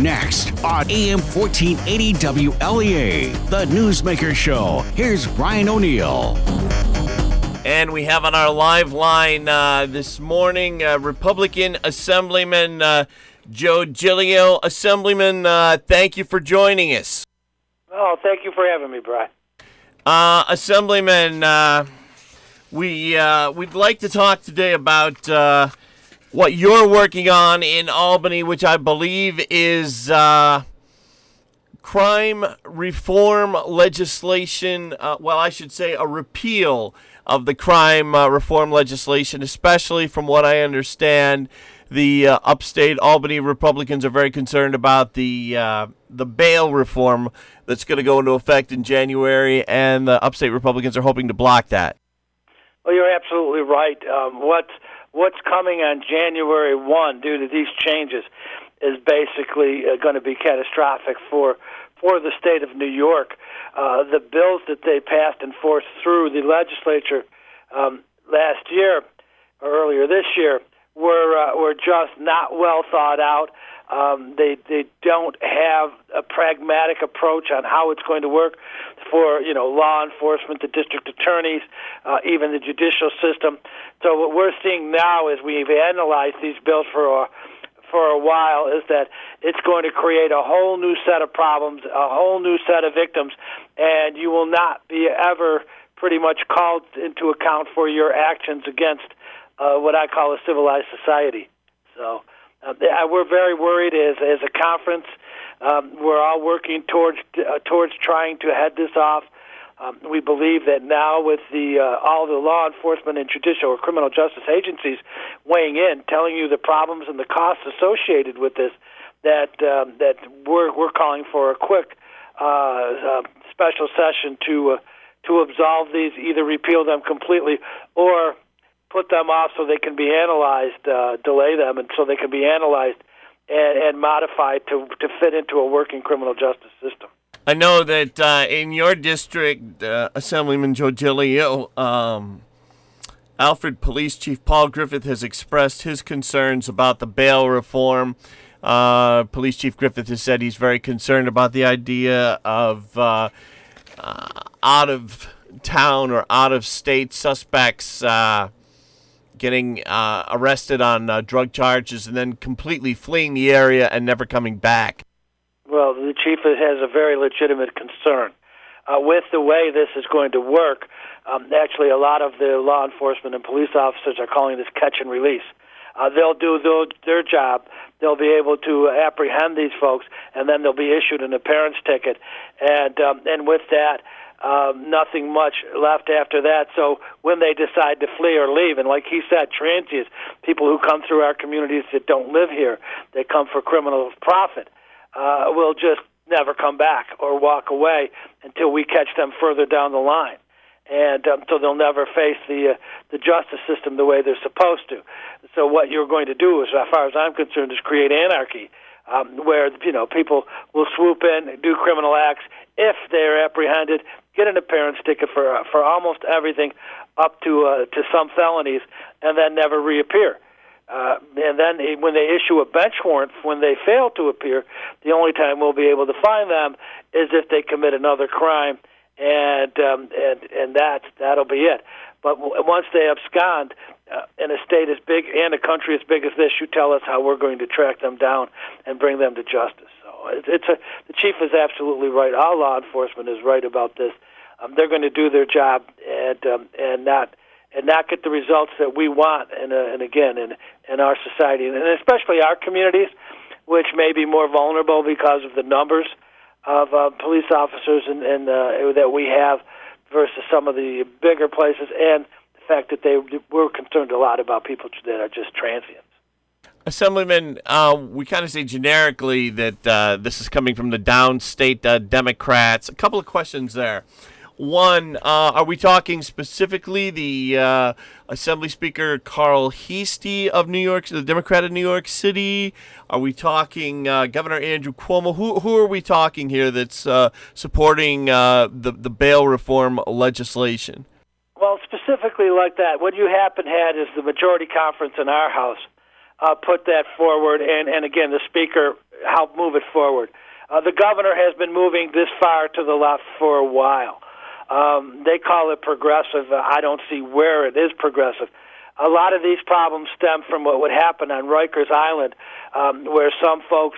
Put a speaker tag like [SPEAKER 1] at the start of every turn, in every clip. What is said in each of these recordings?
[SPEAKER 1] Next on AM 1480 WLEA, the Newsmaker Show. Here's Brian O'Neill.
[SPEAKER 2] And we have on our live line this morning Republican Assemblyman Joe Giglio. Assemblyman, thank you for joining us.
[SPEAKER 3] Oh, thank you for having me, Brian.
[SPEAKER 2] Assemblyman, we'd like to talk today about what you're working on in Albany, which I believe is crime reform legislation. I should say a repeal of the crime reform legislation, especially from what I understand. The upstate Albany Republicans are very concerned about the bail reform that's going to go into effect in January, and the upstate Republicans are hoping to block that.
[SPEAKER 3] Well, you're absolutely right. What's coming on January 1 due to these changes is basically going to be catastrophic for the state of New York. The bills that they passed and forced through the legislature last year or earlier this year were just not well thought out. They don't have a pragmatic approach on how it's going to work for law enforcement, the district attorneys, even the judicial system. So what we're seeing now as we've analyzed these bills for a while is that it's going to create a whole new set of problems, a whole new set of victims, and you will not be ever pretty much called into account for your actions against what I call a civilized society. So we're very worried as a conference. We're all working towards trying to head this off. We believe that now with all the law enforcement and judicial or criminal justice agencies weighing in, telling you the problems and the costs associated with this, that we're calling for a quick special session to absolve these, either repeal them completely or put them off so they can be analyzed, delay them, and so they can be analyzed and modified to fit into a working criminal justice system.
[SPEAKER 2] I know that in your district, Assemblyman Joe Giglio, Alfred Police Chief Paul Griffith has expressed his concerns about the bail reform. Police Chief Griffith has said he's very concerned about the idea of out-of-town or out-of-state suspects getting arrested on drug charges and then completely fleeing the area and never coming back.
[SPEAKER 3] Well, the chief has a very legitimate concern. With the way this is going to work, actually a lot of the law enforcement and police officers are calling this catch and release. They'll do their job. They'll be able to apprehend these folks, and then they'll be issued an appearance ticket. And with that, nothing much left after that. So when they decide to flee or leave, and like he said, transients, people who come through our communities that don't live here, they come for criminal profit, will just never come back or walk away until we catch them further down the line. And so they'll never face the justice system the way they're supposed to. So what you're going to do, as far as I'm concerned, is create anarchy, where people will swoop in, do criminal acts. If they're apprehended, get an appearance ticket for almost everything, up to some felonies, and then never reappear. And then when they issue a bench warrant, when they fail to appear, the only time we'll be able to find them is if they commit another crime, and that'll be it. But once they abscond in a state as big and a country as big as this, you tell us how we're going to track them down and bring them to justice. So the chief is absolutely right. All law enforcement is right about this. They're going to do their job and not get the results that we want, and again, in our society, and especially our communities, which may be more vulnerable because of the numbers of police officers and that we have versus some of the bigger places, and the fact that we're concerned a lot about people that are just transients.
[SPEAKER 2] Assemblyman, we kind of say generically that this is coming from the downstate Democrats. A couple of questions there. One, are we talking specifically the Assembly Speaker Carl Heastie of New York, the Democrat of New York City? Are we talking Governor Andrew Cuomo? Who are we talking here that's supporting the bail reform legislation?
[SPEAKER 3] Well, specifically like that, what you had is the majority conference in our House put that forward, and again, the Speaker help move it forward. The governor has been moving this far to the left for a while. They call it progressive. I don't see where it is progressive. A lot of these problems stem from what would happen on Rikers Island, where some folks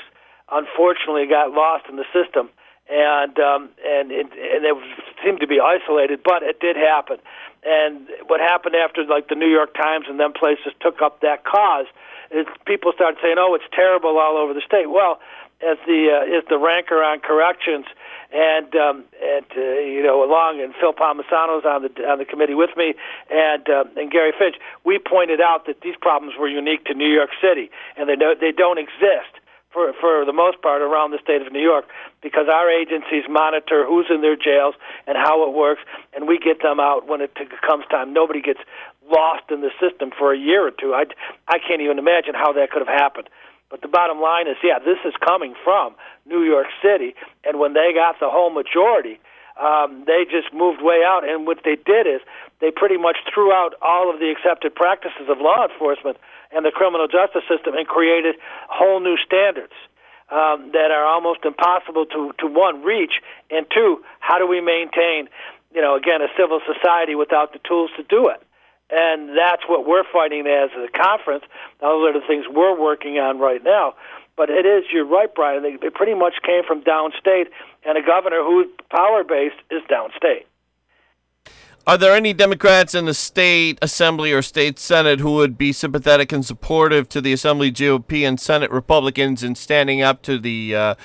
[SPEAKER 3] unfortunately got lost in the system, and they seemed to be isolated, but it did happen. And what happened after, like, the New York Times and them places took up that cause is people started saying, "Oh, it's terrible all over the state." Well, as the rancor on corrections, and along, and Phil Palmisano's on the committee with me, and Gary Finch, we pointed out that these problems were unique to New York City, and they don't exist for the most part around the state of New York, because our agencies monitor who's in their jails and how it works, and we get them out when it comes time. Nobody gets lost in the system for a year or two. I can't even imagine how that could have happened. But the bottom line is, yeah, this is coming from New York City, and when they got the whole majority, they just moved way out, and what they did is they pretty much threw out all of the accepted practices of law enforcement and the criminal justice system and created whole new standards that are almost impossible to one, reach, and two, how do we maintain, again, a civil society without the tools to do it? And that's what we're fighting as a conference. Those are the things we're working on right now. But it is, you're right, Brian, they pretty much came from downstate, and a governor whose power base is downstate.
[SPEAKER 2] Are there any Democrats in the state assembly or state senate who would be sympathetic and supportive to the assembly GOP and Senate Republicans in standing up to the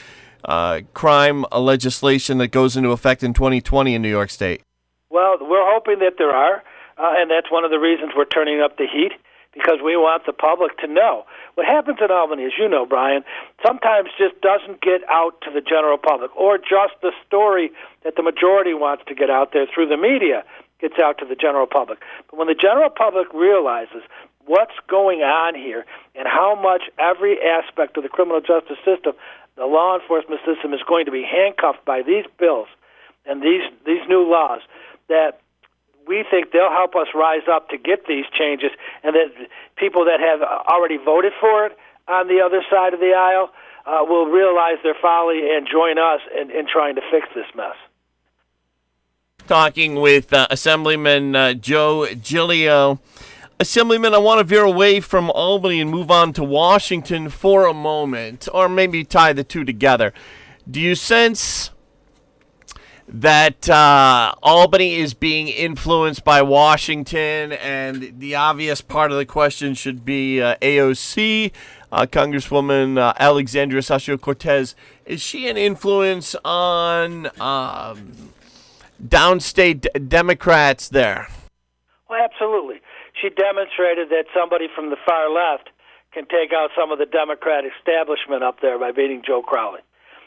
[SPEAKER 2] crime legislation that goes into effect in 2020 in New York State? Well,
[SPEAKER 3] we're hoping that there are, and that's one of the reasons we're turning up the heat, because we want the public to know. What happens in Albany, as you know, Brian, sometimes just doesn't get out to the general public, or just the story that the majority wants to get out there through the media gets out to the general public. But when the general public realizes what's going on here and how much every aspect of the criminal justice system, the law enforcement system, is going to be handcuffed by these bills and these new laws, that we think they'll help us rise up to get these changes, and that people that have already voted for it on the other side of the aisle will realize their folly and join us in trying to fix this mess.
[SPEAKER 2] Talking with Assemblyman Joe Giglio. Assemblyman, I want to veer away from Albany and move on to Washington for a moment, or maybe tie the two together. Do you sense that Albany is being influenced by Washington, and the obvious part of the question should be AOC, Congresswoman Alexandria Ocasio-Cortez? Is she an influence on downstate Democrats there?
[SPEAKER 3] Well, absolutely. She demonstrated that somebody from the far left can take out some of the Democrat establishment up there by beating Joe Crowley.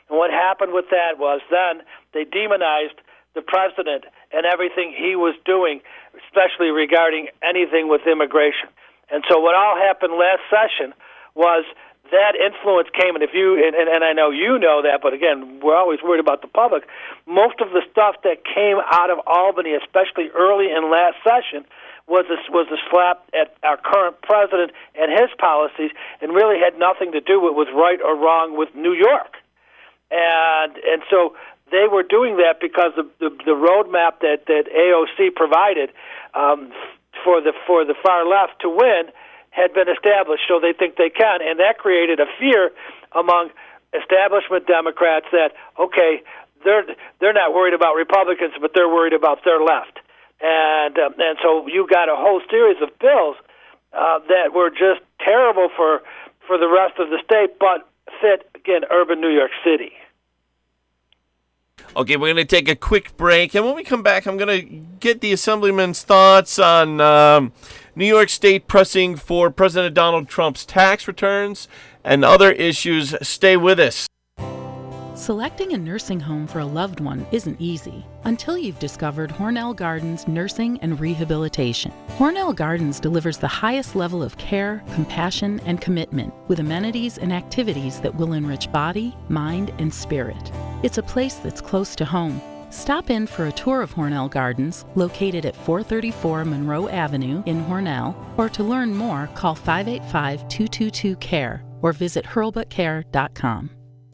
[SPEAKER 3] And what happened with that was then they demonized the president and everything he was doing, especially regarding anything with immigration. And so what all happened last session was that influence came, and and I know you know that, but again, we're always worried about the public. Most of the stuff that came out of Albany, especially early in last session, was a slap at our current president and his policies, and really had nothing to do with what was right or wrong with New York. And so they were doing that because the roadmap that AOC provided for the far left to win had been established, so they think they can, and that created a fear among establishment Democrats that, okay, they're not worried about Republicans, but they're worried about their left, and so you got a whole series of bills that were just terrible for the rest of the state, but fit, again, urban New York City.
[SPEAKER 2] Okay, we're going to take a quick break, and when we come back, I'm going to get the Assemblyman's thoughts on New York State pressing for President Donald Trump's tax returns and other issues. Stay with us.
[SPEAKER 4] Selecting a nursing home for a loved one isn't easy until you've discovered Hornell Gardens Nursing and Rehabilitation. Hornell Gardens delivers the highest level of care, compassion, and commitment with amenities and activities that will enrich body, mind, and spirit. It's a place that's close to home. Stop in for a tour of Hornell Gardens, located at 434 Monroe Avenue in Hornell, or to learn more, call 585-222-CARE or visit hurlbutcare.com.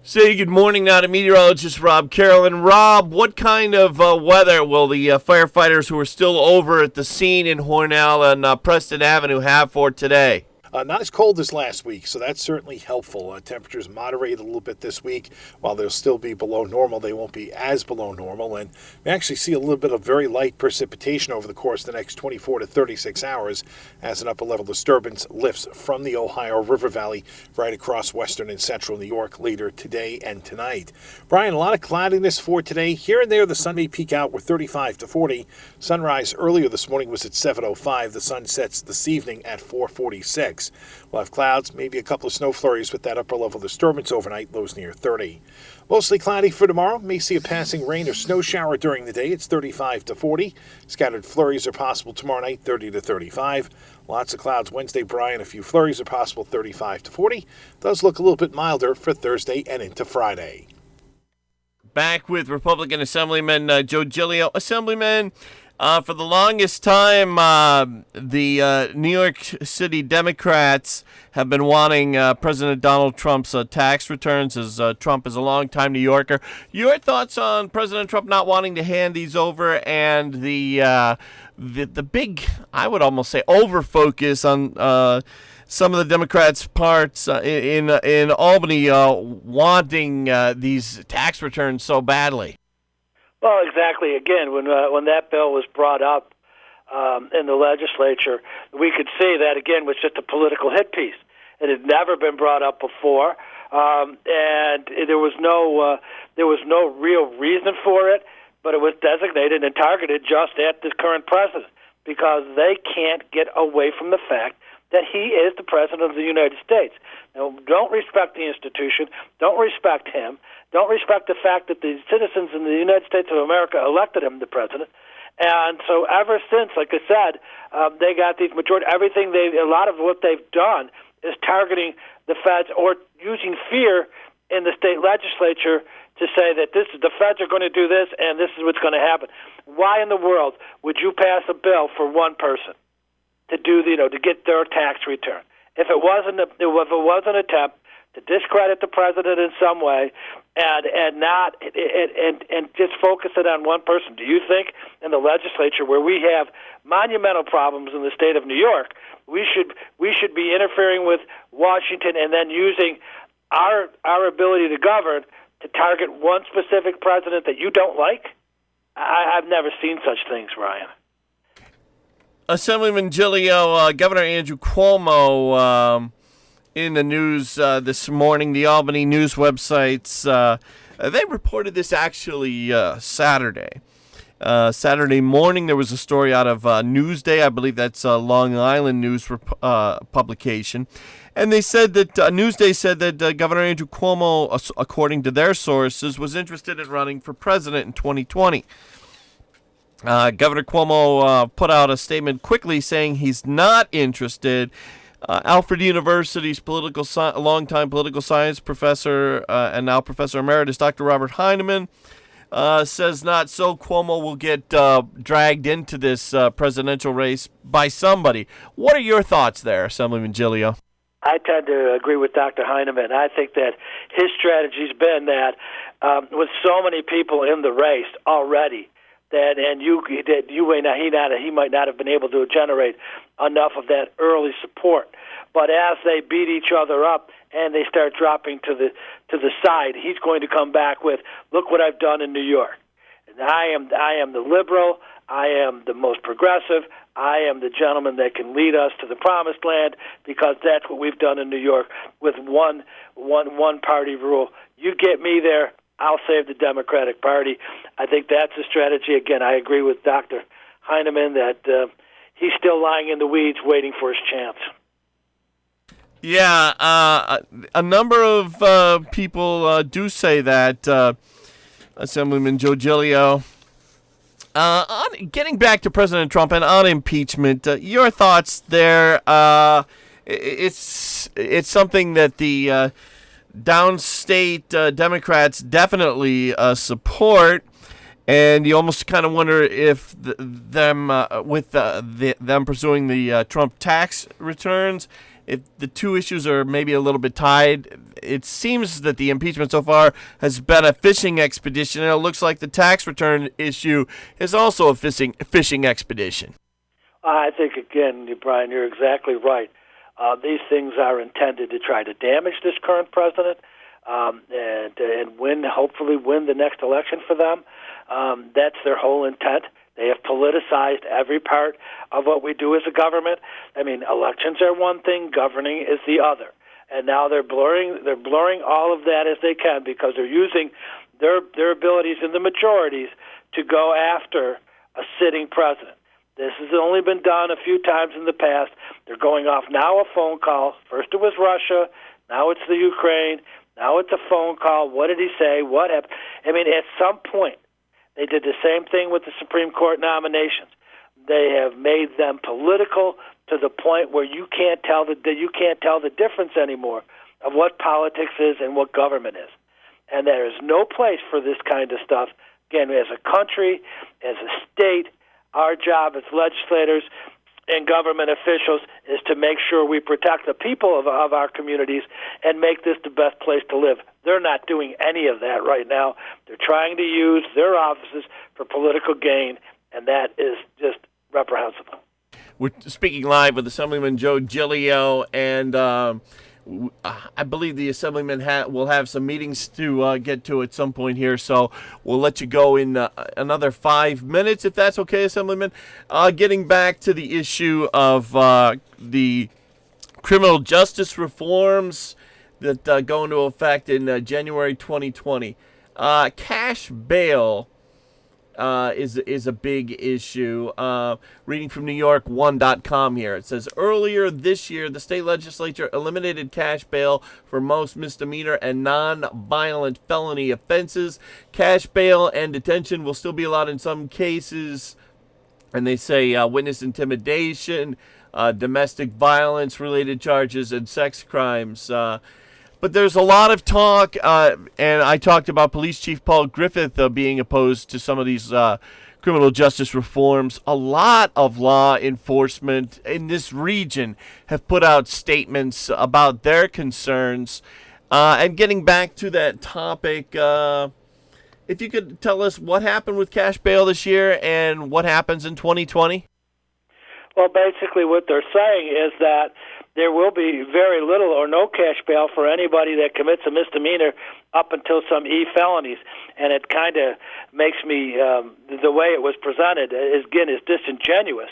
[SPEAKER 2] Say good morning now to meteorologist Rob Carroll. And Rob, what kind of weather will the firefighters who are still over at the scene in Hornell and Preston Avenue have for today?
[SPEAKER 5] Not as cold as last week, so that's certainly helpful. Temperatures moderate a little bit this week. While they'll still be below normal, they won't be as below normal. And we actually see a little bit of very light precipitation over the course of the next 24 to 36 hours as an upper-level disturbance lifts from the Ohio River Valley right across western and central New York later today and tonight. Brian, a lot of cloudiness for today. Here and there, the sun may peak out with 35 to 40. Sunrise earlier this morning was at 7:05. The sun sets this evening at 4:46. We'll have clouds, maybe a couple of snow flurries with that upper-level disturbance overnight, lows near 30. Mostly cloudy for tomorrow. May see a passing rain or snow shower during the day. It's 35 to 40. Scattered flurries are possible tomorrow night, 30 to 35. Lots of clouds Wednesday, Brian. A few flurries are possible, 35 to 40. Does look a little bit milder for Thursday and into Friday.
[SPEAKER 2] Back with Republican Assemblyman Joe Giglio. Assemblyman, for the longest time, the New York City Democrats have been wanting President Donald Trump's tax returns, as Trump is a longtime New Yorker. Your thoughts on President Trump not wanting to hand these over, and the big, I would almost say, over-focus on some of the Democrats' parts in Albany wanting these tax returns so badly?
[SPEAKER 3] Well, exactly. Again, when that bill was brought up in the legislature, we could see that again was just a political hit piece. It had never been brought up before, and there was no real reason for it. But it was designated and targeted just at the current president because they can't get away from the fact that he is the president of the United States. Now, don't respect the institution. Don't respect him. Don't respect the fact that the citizens in the United States of America elected him the president. And so ever since, like I said, they got these majority. A lot of what they've done is targeting the feds or using fear in the state legislature to say that the feds are going to do this and this is what's going to happen. Why in the world would you pass a bill for one person to do to get their tax return? If it was an attempt to discredit the president in some way and just focus it on one person, do you think in the legislature where we have monumental problems in the state of New York, we should be interfering with Washington and then using our ability to govern to target one specific president that you don't like? I've never seen such things, Ryan.
[SPEAKER 2] Assemblyman Giglio, Governor Andrew Cuomo in the news this morning, the Albany news websites, they reported this actually Saturday. Saturday morning, there was a story out of Newsday. I believe that's a Long Island news publication. And they said that Newsday said that Governor Andrew Cuomo, according to their sources, was interested in running for president in 2020. Governor Cuomo put out a statement quickly saying he's not interested. Alfred University's longtime political science professor and now Professor Emeritus Dr. Robert Heinemann says not so. Cuomo will get dragged into this presidential race by somebody. What are your thoughts there, Assemblyman Giglio?
[SPEAKER 3] I tend to agree with Dr. Heinemann. I think that his strategy's been that with so many people in the race already, he might not have been able to generate enough of that early support. But as they beat each other up and they start dropping to the side, he's going to come back with, "Look what I've done in New York. And I am the liberal. I am the most progressive. I am the gentleman that can lead us to the promised land because that's what we've done in New York with one party rule. You get me there, I'll save the Democratic Party." I think that's a strategy. Again, I agree with Dr. Heinemann that he's still lying in the weeds waiting for his chance.
[SPEAKER 2] Yeah, a number of people do say that, Assemblyman Joe Giglio. On getting back to President Trump and on impeachment, your thoughts there? It's something that the downstate Democrats definitely support, and you almost kind of wonder if them pursuing the Trump tax returns if the two issues are maybe a little bit tied. It seems that the impeachment so far has been a fishing expedition, and it looks like the tax return issue is also a fishing expedition.
[SPEAKER 3] I think, again, Brian, you're exactly right. These things are intended to try to damage this current president and hopefully win the next election for them. That's their whole intent. They have politicized every part of what we do as a government. I mean, elections are one thing, governing is the other. And now they're blurring all of that as they can because they're using their abilities in the majorities to go after a sitting president. This has only been done a few times in the past. They're going off now a phone call. First it was Russia, now it's the Ukraine, now it's a phone call. What did he say? What happened? I mean, at some point, they did the same thing with the Supreme Court nominations. They have made them political to the point where you can't tell the difference anymore of what politics is and what government is. And there is no place for this kind of stuff. Again, as a country, as a state, our job as legislators and government officials is to make sure we protect the people of our communities and make this the best place to live. They're not doing any of that right now. They're trying to use their offices for political gain, and that is just reprehensible.
[SPEAKER 2] We're speaking live with Assemblyman Joe Giglio, and I believe the Assemblyman will have some meetings to get to at some point here, so we'll let you go in another 5 minutes, if that's okay, Assemblyman. Getting back to the issue of the criminal justice reforms that go into effect in January 2020. Cash bail is a big issue. Reading from NewYork1.com here. It says, earlier this year, the state legislature eliminated cash bail for most misdemeanor and non-violent felony offenses. Cash bail and detention will still be allowed in some cases. And they say witness intimidation, domestic violence-related charges, and sex crimes. But there's a lot of talk, and I talked about Police Chief Paul Griffith being opposed to some of these criminal justice reforms. A lot of law enforcement in this region have put out statements about their concerns. And getting back to that topic, if you could tell us what happened with cash bail this year and what happens in 2020?
[SPEAKER 3] Well, basically what they're saying is that there will be very little or no cash bail for anybody that commits a misdemeanor up until some felonies. And it kind of makes me, the way it was presented, is disingenuous.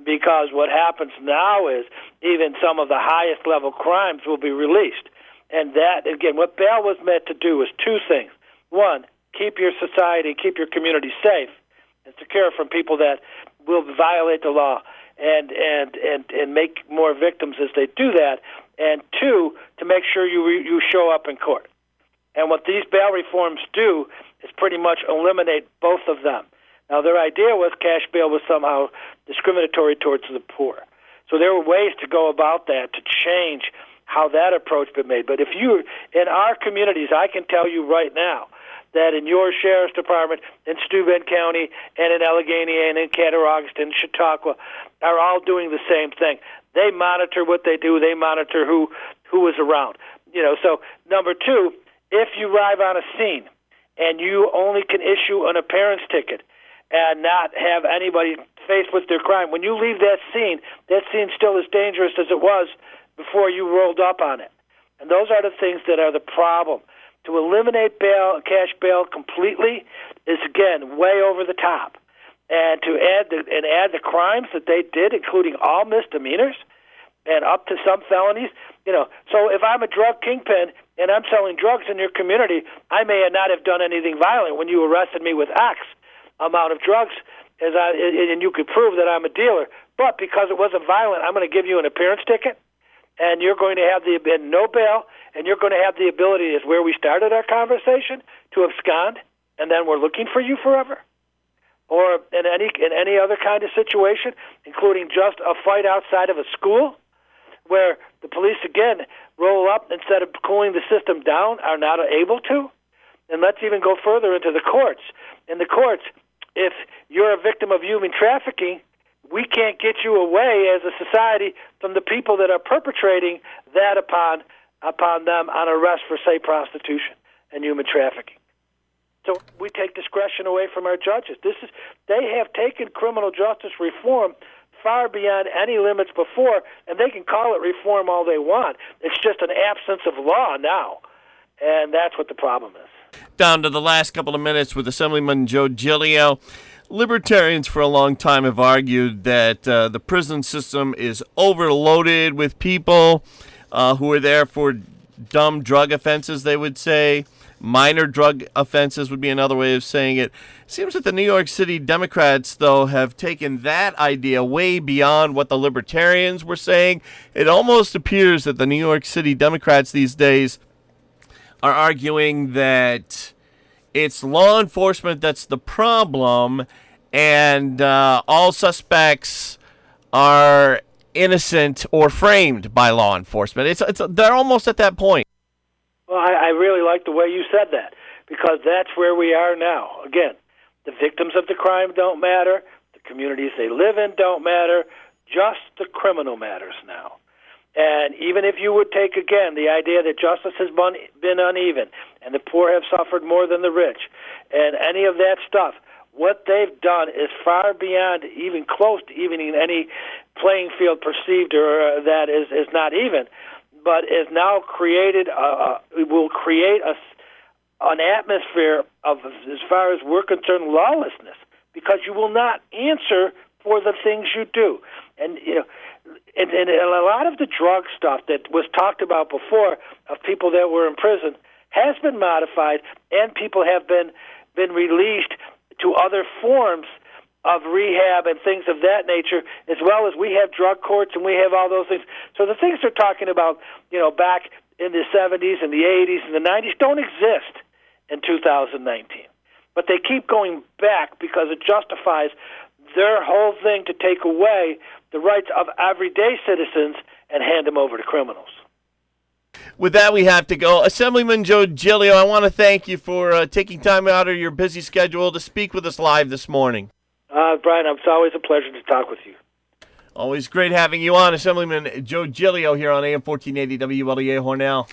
[SPEAKER 3] Because what happens now is even some of the highest level crimes will be released. And that, again, what bail was meant to do is two things. One, keep your society, keep your community safe and secure from people that will violate the law and make more victims as they do that. And two, to make sure you show up in court. And what these bail reforms do is pretty much eliminate both of them. Now, their idea was cash bail was somehow discriminatory towards the poor. So there were ways to go about that to change how that approach been made. But if you, in our communities, I can tell you right now that in your sheriff's department, in Steuben County, and in Allegheny, and in Cattaraugus, and Chautauqua, are all doing the same thing. They monitor what they do. They monitor who is around. So number two, if you arrive on a scene and you only can issue an appearance ticket and not have anybody faced with their crime, when you leave that scene still as dangerous as it was before you rolled up on it. And those are the things that are the problem. To eliminate cash bail completely is, again, way over the top. And to add the crimes that they did, including all misdemeanors and up to some felonies, So if I'm a drug kingpin and I'm selling drugs in your community, I may not have done anything violent when you arrested me with X amount of drugs, and you could prove that I'm a dealer. But because it wasn't violent, I'm going to give you an appearance ticket, and you're going to have no bail, and you're going to have the ability, is where we started our conversation, to abscond, and then we're looking for you forever. Or in any other kind of situation, including just a fight outside of a school, where the police, again, roll up instead of cooling the system down, are not able to. And let's even go further into the courts. In the courts, if you're a victim of human trafficking, we can't get you away as a society from the people that are perpetrating that upon them on arrest for, say, prostitution and human trafficking. So we take discretion away from our judges. They have taken criminal justice reform far beyond any limits before, and they can call it reform all they want. It's just an absence of law now, and that's what the problem is.
[SPEAKER 2] Down to the last couple of minutes with Assemblyman Joe Giglio. Libertarians for a long time have argued that the prison system is overloaded with people who are there for dumb drug offenses, they would say. Minor drug offenses would be another way of saying it. Seems that the New York City Democrats, though, have taken that idea way beyond what the libertarians were saying. It almost appears that the New York City Democrats these days are arguing that it's law enforcement that's the problem, and all suspects are innocent or framed by law enforcement. They're almost at that point.
[SPEAKER 3] Well, I really like the way you said that, because that's where we are now. Again, the victims of the crime don't matter. The communities they live in don't matter. Just the criminal matters now. And even if you would take, again, the idea that justice has been uneven and the poor have suffered more than the rich and any of that stuff, what they've done is far beyond even close to evening any playing field perceived or that is not even, but is now created, will create an atmosphere of, as far as we're concerned, lawlessness, because you will not answer for the things you do. And, you know, and a lot of the drug stuff that was talked about before of people that were in prison has been modified, and people have been released to other forms of rehab and things of that nature, as well as we have drug courts and we have all those things. So the things they're talking about, you know, back in the 70s and the 80s and the 90s don't exist in 2019. But they keep going back because it justifies their whole thing to take away the rights of everyday citizens and hand them over to criminals.
[SPEAKER 2] With that, we have to go. Assemblyman Joe Giglio, I want to thank you for taking time out of your busy schedule to speak with us live this morning.
[SPEAKER 3] Brian, it's always a pleasure to talk with you.
[SPEAKER 2] Always great having you on, Assemblyman Joe Giglio here on AM 1480 WLEA Hornell.